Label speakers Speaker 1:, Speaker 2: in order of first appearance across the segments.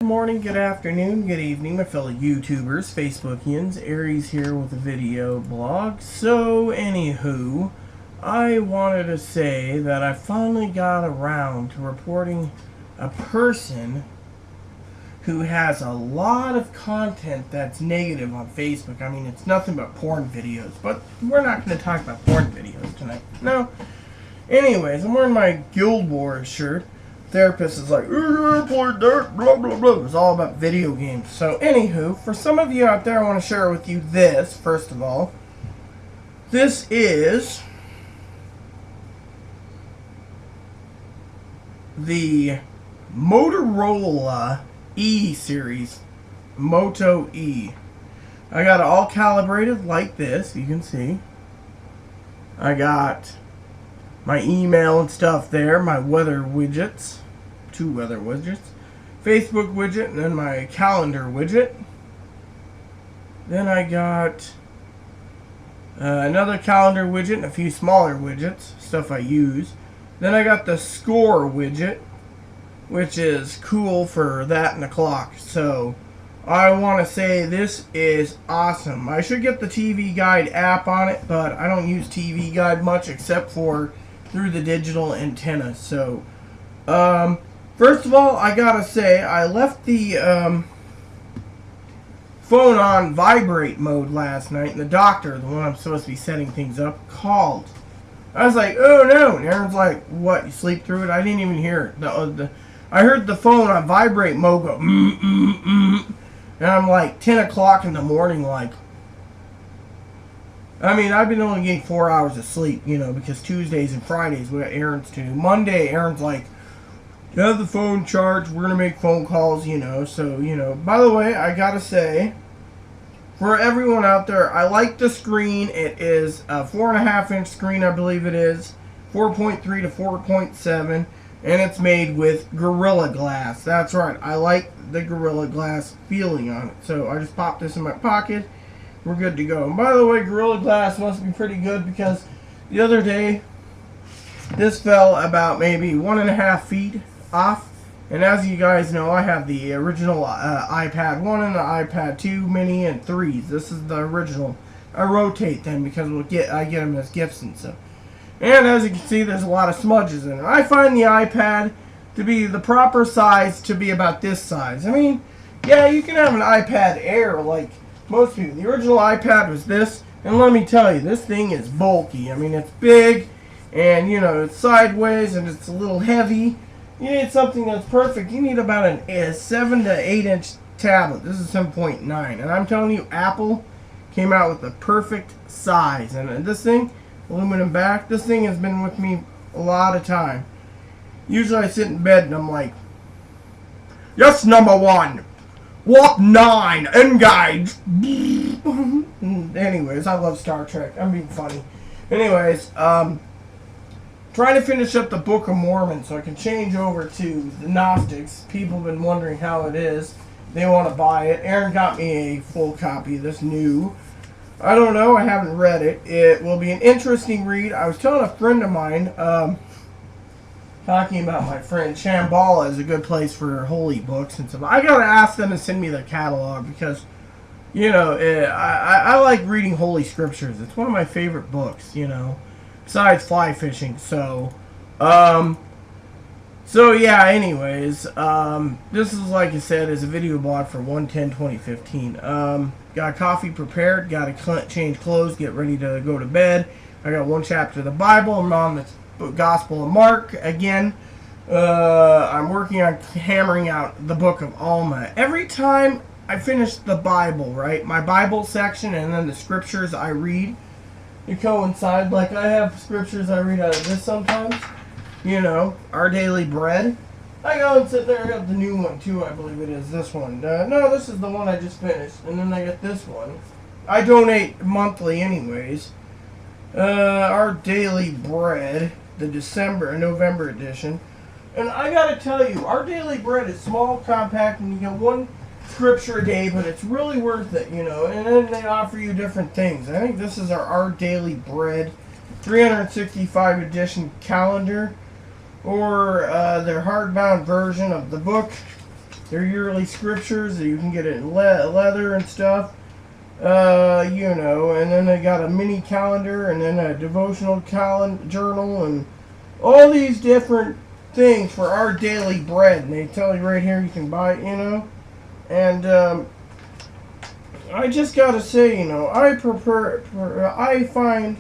Speaker 1: Good morning, good afternoon, good evening, my fellow YouTubers, Facebookians. Aries here with a video blog. So, anywho, I wanted to say that I finally got around to reporting a person who has a lot of content that's negative on Facebook. I mean, it's nothing but porn videos, but we're not going to talk about porn videos tonight. No. Anyways, I'm wearing my Guild Wars shirt. Therapist is like, play dirt, blah, blah, blah. It's all about video games. So, anywho, for some of you out there, I want to share with you this, first of all. This is the Motorola E series, Moto E. I got it all calibrated like this, you can see. I got my email and stuff there, my weather widgets, 2 weather widgets, Facebook widget, and then my calendar widget. Then I got another calendar widget and a few smaller widgets, stuff I use. Then I got the score widget, which is cool for that and the clock. So I want to say this is awesome. I should get the TV Guide app on it, but I don't use TV Guide much except for through the digital antenna. So, first of all, I gotta say, I left the phone on vibrate mode last night, and the doctor, the one I'm supposed to be setting things up, called. I was like, oh no, and Aaron's like, what, you sleep through it? I didn't even hear it. I heard the phone on vibrate mode go, and I'm like, 10 o'clock in the morning, like, I mean, I've been only getting 4 hours of sleep, because Tuesdays and Fridays we got errands to do. Monday, Aaron's like, you have the phone charged, we're going to make phone calls, So, by the way, I got to say, for everyone out there, I like the screen. It is a 4.5-inch screen, I believe it is, 4.3 to 4.7, and it's made with Gorilla Glass. That's right, I like the Gorilla Glass feeling on it. So, I just popped this in my pocket. We're good to go. And by the way, Gorilla Glass must be pretty good because the other day this fell about maybe 1.5 feet off. And as you guys know, I have the original iPad 1 and the iPad 2 mini and 3s. This is the original. I rotate them because I get them as gifts and stuff. And as you can see, there's a lot of smudges in it. I find the iPad to be the proper size to be about this size. I mean, yeah, you can have an iPad Air like most people. The original iPad was this, and let me tell you, this thing is bulky. I mean, it's big, and it's sideways, and it's a little heavy. You need something that's perfect. You need about a 7 to 8 inch tablet. This is 7.9, and I'm telling you, Apple came out with the perfect size. And this thing, aluminum back, this thing has been with me a lot of time. Usually I sit in bed and I'm like, yes, number 1. Walk 9, engage. Anyways, I love Star Trek. I'm being funny. Anyways, trying to finish up the Book of Mormon so I can change over to the Gnostics. People have been wondering how it is. They want to buy it. Aaron got me a full copy of this new. I don't know. I haven't read it. It will be an interesting read. I was telling a friend of mine, talking about my friend, Shambhala is a good place for holy books and stuff. I gotta ask them to send me their catalog because, I like reading holy scriptures. It's one of my favorite books, besides fly fishing. So yeah, anyways, this is, like I said, is a video blog for 1/10/2015. Got coffee prepared, gotta change clothes, get ready to go to bed. I got 1 chapter of the Bible. I'm on the Gospel of Mark again. I'm working on hammering out the book of Alma. Every time I finish the Bible, right, my Bible section and then the scriptures I read, they coincide. Like I have scriptures I read out of this sometimes. Our Daily Bread. I go and sit there. I got the new one too. I believe it is this one. No, this is the one I just finished, and then I got this one. I donate monthly, anyways. Our Daily Bread, the December and November edition. And I gotta tell you, Our Daily Bread is small, compact, and you get 1 scripture a day, but it's really worth it, and then they offer you different things. I think this is our Daily Bread 365 edition calendar. or their hardbound version of the book. their yearly scriptures that you can get it in leather and stuff. You know, and then they got a mini calendar and then a devotional journal and all these different things for our daily bread. And they tell you right here you can buy it, you know. And I just gotta say, you know, I find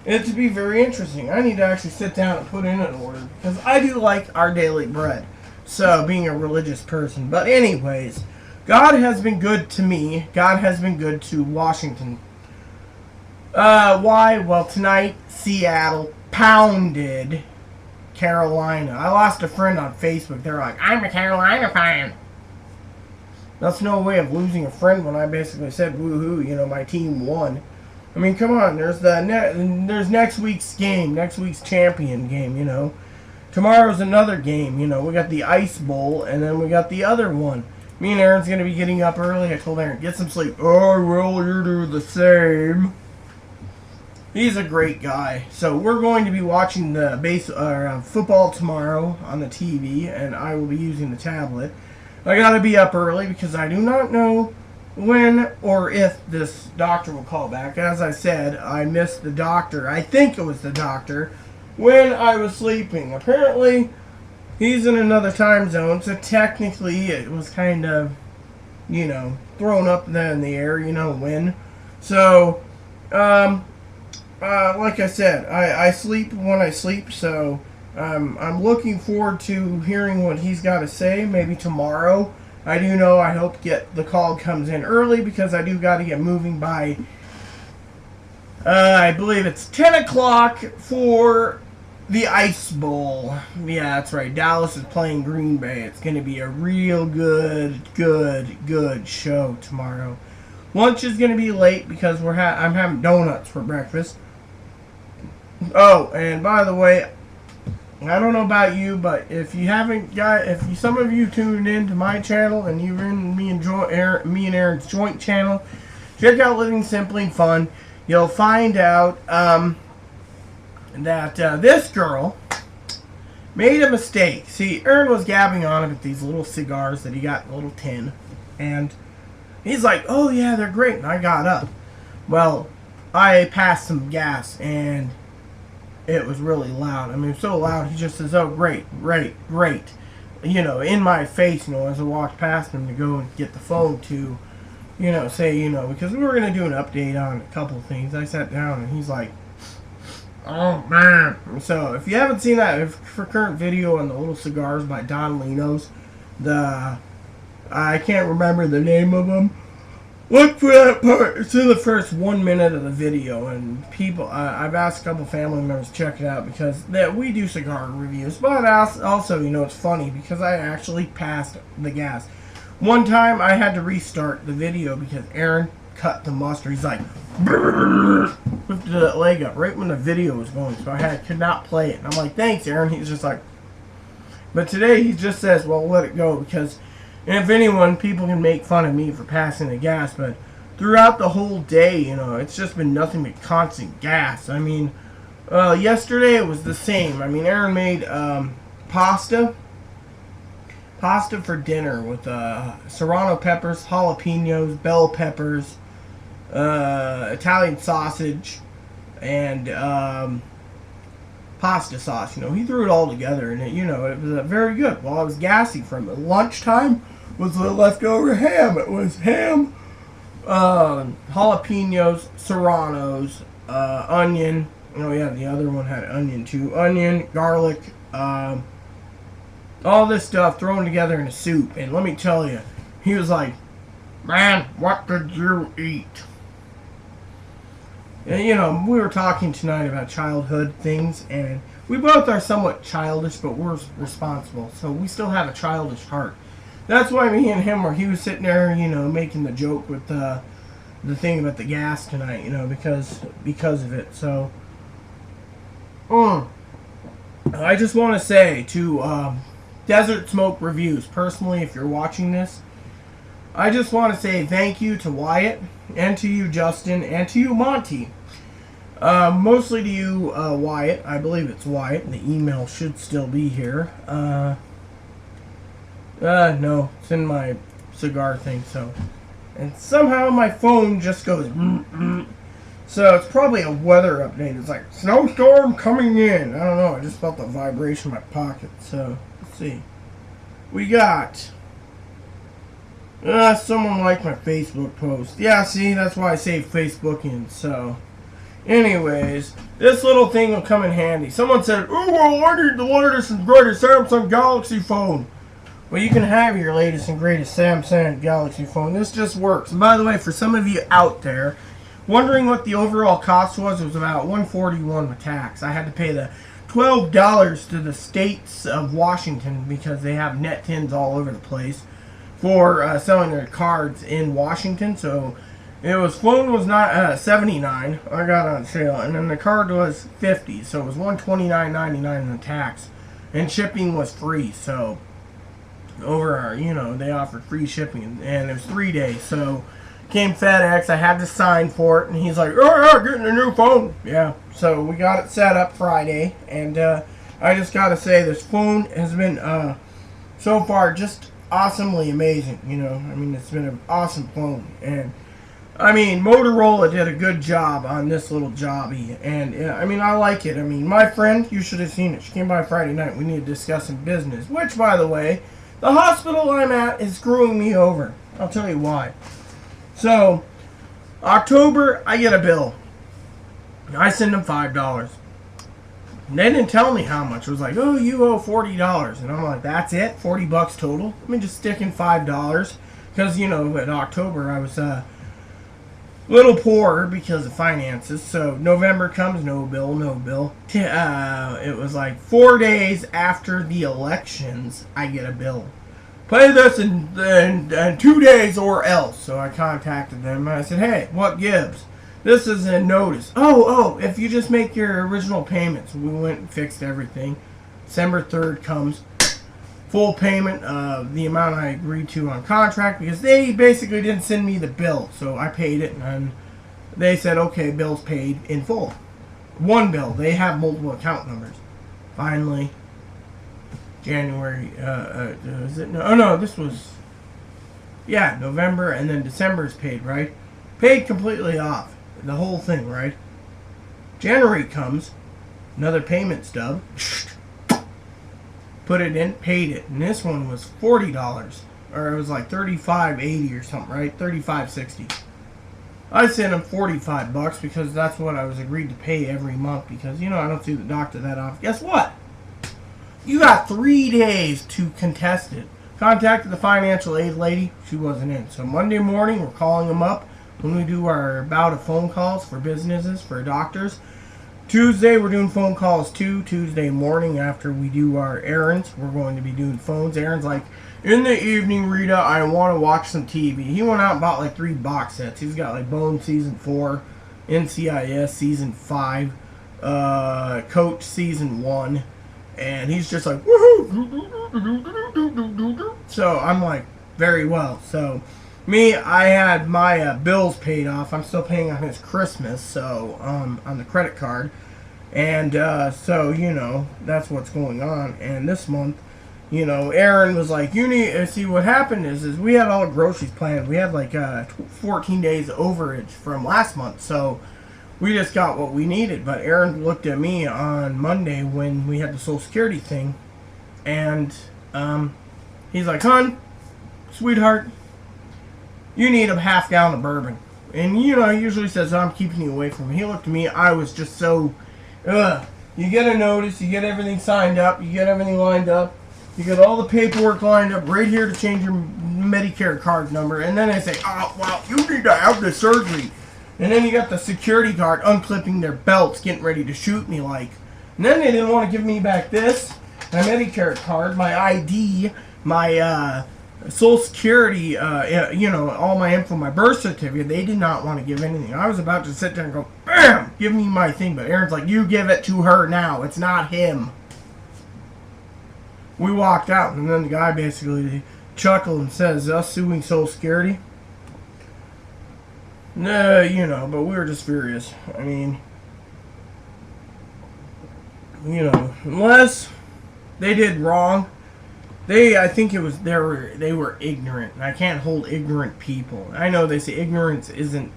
Speaker 1: it to be very interesting. I need to actually sit down and put in an order because I do like our daily bread. So, being a religious person. But anyways, God has been good to me. God has been good to Washington. Why? Well, tonight, Seattle pounded Carolina. I lost a friend on Facebook. They're like, I'm a Carolina fan. That's no way of losing a friend when I basically said, woohoo, you know, my team won. I mean, come on. There's there's next week's game, next week's champion game, you know. Tomorrow's another game, you know. We got the Ice Bowl, and then we got the other one. Me and Aaron's going to be getting up early. I told Aaron, get some sleep. Oh, well, you do the same. He's a great guy. So we're going to be watching the football tomorrow on the TV, and I will be using the tablet. I got to be up early because I do not know when or if this doctor will call back. As I said, I missed the doctor. I think it was the doctor when I was sleeping. Apparently, he's in another time zone, so technically it was kind of, you know, thrown up there in the air, you know, when. So, like I said, I sleep when I sleep, so I'm looking forward to hearing what he's got to say, maybe tomorrow. I do know I hope the call comes in early because I do got to get moving by, I believe it's 10 o'clock for the Ice Bowl. Yeah, that's right. Dallas is playing Green Bay. It's going to be a real good show tomorrow. Lunch is going to be late because I'm having donuts for breakfast. Oh, and by the way, I don't know about you, but if you haven't some of you tuned in to my channel and you're in me and Aaron's joint channel, check out Living Simply Fun. You'll find out that this girl made a mistake. See, Aaron was gabbing on about these little cigars that he got in a little tin, and he's like, oh yeah, they're great, and I got up. Well, I passed some gas, and it was really loud. I mean, so loud, he just says, oh, great, you know, in my face, you know, as I walked past him to go and get the phone to, you know, say, you know, because we were going to do an update on a couple of things. I sat down, and he's like, oh, man. So, if you haven't seen that for current video on the little cigars by Don Linos, I can't remember the name of them. Look for that part. It's in the first 1 minute of the video, and people, I've asked a couple family members to check it out because we do cigar reviews. But also, you know, it's funny because I actually passed the gas. One time, I had to restart the video because Aaron cut the mustard. He's like, lifted that leg up right when the video was going, so I could not play it. And I'm like, thanks, Aaron. He's just like, but today he just says, well, let it go because. And if anyone, people can make fun of me for passing the gas, but throughout the whole day, you know, it's just been nothing but constant gas. I mean, yesterday it was the same. I mean, Aaron made pasta for dinner with serrano peppers, jalapenos, bell peppers, Italian sausage, and pasta sauce. You know, he threw it all together, and it was very good. Well, I was gassy from it. Lunchtime was the leftover ham. It was ham, jalapenos, serranos, onion. Oh yeah, the other one had onion too. Onion, garlic, all this stuff thrown together in a soup. And let me tell you, he was like, man, what did you eat? And, you know, we were talking tonight about childhood things, and we both are somewhat childish, but we're responsible. So we still have a childish heart. That's why me and him he was sitting there, you know, making the joke with the thing about the gas tonight, you know, because of it. So, I just want to say to Desert Smoke Reviews, personally, if you're watching this, I just want to say thank you to Wyatt, and to you, Justin, and to you, Monty. Mostly to you, Wyatt. I believe it's Wyatt. The email should still be here. No, it's in my cigar thing, so. And somehow my phone just goes. So it's probably a weather update. It's like, snowstorm coming in. I don't know. I just felt the vibration in my pocket. So, let's see. We got. Someone liked my Facebook post. Yeah, see, that's why I saved Facebook in. So, anyways, this little thing will come in handy. Someone said, "Oh, well, I need the latest and greatest Samsung Galaxy phone." Well, you can have your latest and greatest Samsung Galaxy phone. This just works. And by the way, for some of you out there wondering what the overall cost was, it was about $141 with tax. I had to pay the $12 to the states of Washington because they have net tins all over the place for selling their cards in Washington. So it was phone was not $79. I got on sale, and then the card was $50. So it was $129.99 in the tax, and shipping was free. So over our, they offered free shipping, and it was 3 days. So came FedEx. I had to sign for it, and he's like, "Oh yeah, getting a new phone." Yeah. So we got it set up Friday, and I just gotta say this phone has been so far just awesomely amazing. It's been an awesome phone, and Motorola did a good job on this little jobby, and I like it. My friend, you should have seen it. She came by Friday night. We need to discuss some business, which, by the way, the hospital I'm at is screwing me over. I'll tell you why. So, October, I get a bill. I send them $5. They didn't tell me how much. It was like, "Oh, you owe $40." And I'm like, "That's it? $40 total? Let me just stick in $5. Because, in October, I was a little poorer because of finances. So, November comes, no bill, no bill. It was like 4 days after the elections, I get a bill. "Pay this in 2 days or else." So I contacted them. I said, "Hey, what gives? This is a notice." Oh, if you just make your original payments." We went and fixed everything. December 3rd comes. Full payment of the amount I agreed to on contract, because they basically didn't send me the bill. So I paid it, and they said, "Okay, bill's paid in full." One bill. They have multiple account numbers. Finally, January, is it? No, this was, November, and then December's paid, right? Paid completely off. The whole thing, right? January comes, another payment stub. Put it in, paid it. And this one was $40. Or it was like $35.80 or something, right? $35.60. I sent him $45 because that's what I was agreed to pay every month, because, I don't see the doctor that often. Guess what? You got 3 days to contest it. Contacted the financial aid lady. She wasn't in. So Monday morning, we're calling them up when we do our bout of phone calls for businesses, for doctors. Tuesday, we're doing phone calls too. Tuesday morning, after we do our errands, we're going to be doing phones. Aaron's like, "In the evening, Rita, I want to watch some TV." He went out and bought like 3 box sets. He's got like Bone Season 4, NCIS Season 5, Coach Season 1. And he's just like, "Woohoo!" So I'm like, very well. So me, I had my bills paid off. I'm still paying on his Christmas, so on the credit card. And so, that's what's going on. And this month, Aaron was like, "You need to see what happened is we had all the groceries planned. We had like 14 days overage from last month. So we just got what we needed." But Aaron looked at me on Monday when we had the Social Security thing, and he's like, "Hon, sweetheart, you need a half gallon of bourbon." And he usually says, "I'm keeping you away from me." He looked at me. I was just so, you get a notice, you get everything signed up, you get everything lined up, you get all the paperwork lined up right here to change your Medicare card number, and then they say, "Oh, well, you need to have the surgery." And then you got the security guard unclipping their belts, getting ready to shoot me like. And then they didn't want to give me back this, my Medicare card, my ID, my Social Security, all my info, my birth certificate. They did not want to give anything. I was about to sit there and go, "Bam! Give me my thing." But Aaron's like, "You give it to her now. It's not him." We walked out, and then the guy basically chuckled and says, "Us suing Social Security?" No, but we were just furious. Unless they did wrong, I think it was they were ignorant, and I can't hold ignorant people. I know they say ignorance isn't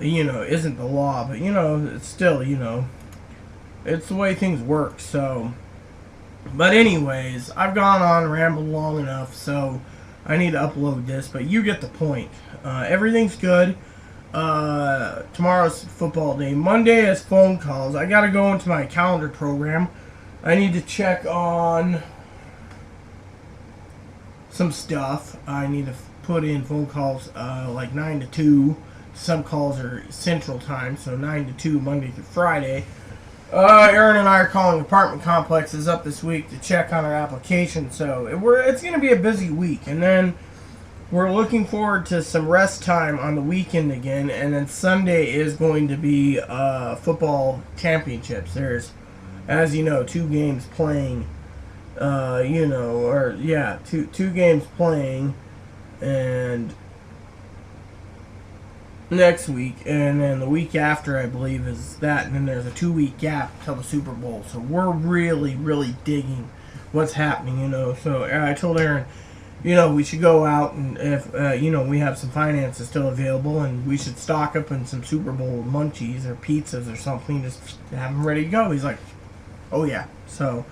Speaker 1: the law, but it's still it's the way things work. So, but anyways, I've gone on and rambled long enough, so I need to upload this. But you get the point. Everything's good. Tomorrow's football day. Monday is phone calls. I gotta go into my calendar program. I need to check on some stuff. I need to put in phone calls like 9 to 2. Some calls are Central Time, so 9 to 2 Monday through Friday. Aaron and I are calling apartment complexes up this week to check on our application, so it's going to be a busy week. And then we're looking forward to some rest time on the weekend again, and then Sunday is going to be football championships. There's, as you know, 2 games playing. Two games playing, and next week, and then the week after, I believe, is that, and then there's a 2-week gap till the Super Bowl. So we're really, really digging what's happening, So I told Aaron, we should go out, and if we have some finances still available, and we should stock up on some Super Bowl munchies or pizzas or something, just have them ready to go. He's like, oh yeah. So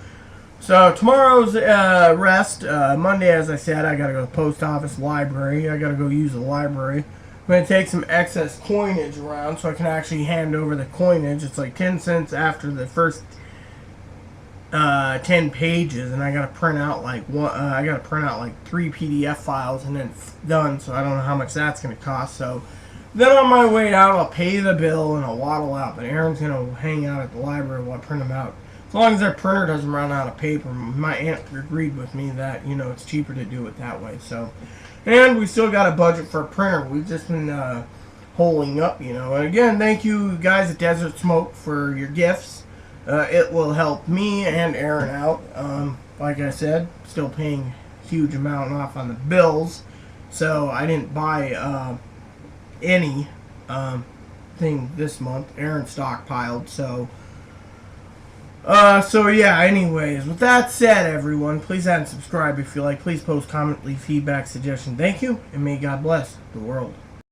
Speaker 1: tomorrow's rest. Monday, as I said, I got to go to the post office, library. I got to go use the library. I'm going to take some excess coinage around so I can actually hand over the coinage. It's like 10 cents after the first 10 pages, and I got to print out like 3 PDF files, and then it's done. So I don't know how much that's going to cost. So then on my way out, I'll pay the bill and I'll waddle out. But Aaron's going to hang out at the library while I print them out. As long as their printer doesn't run out of paper. My aunt agreed with me that, it's cheaper to do it that way. So, and we still got a budget for a printer. We've just been holding up, And again, thank you guys at Desert Smoke for your gifts. It will help me and Aaron out. Like I said, still paying a huge amount off on the bills. So I didn't buy any thing this month. Aaron stockpiled, so yeah, anyways, with that said, everyone, please add and subscribe if you like. Please post, comment, leave feedback, suggestion. Thank you, and may God bless the world.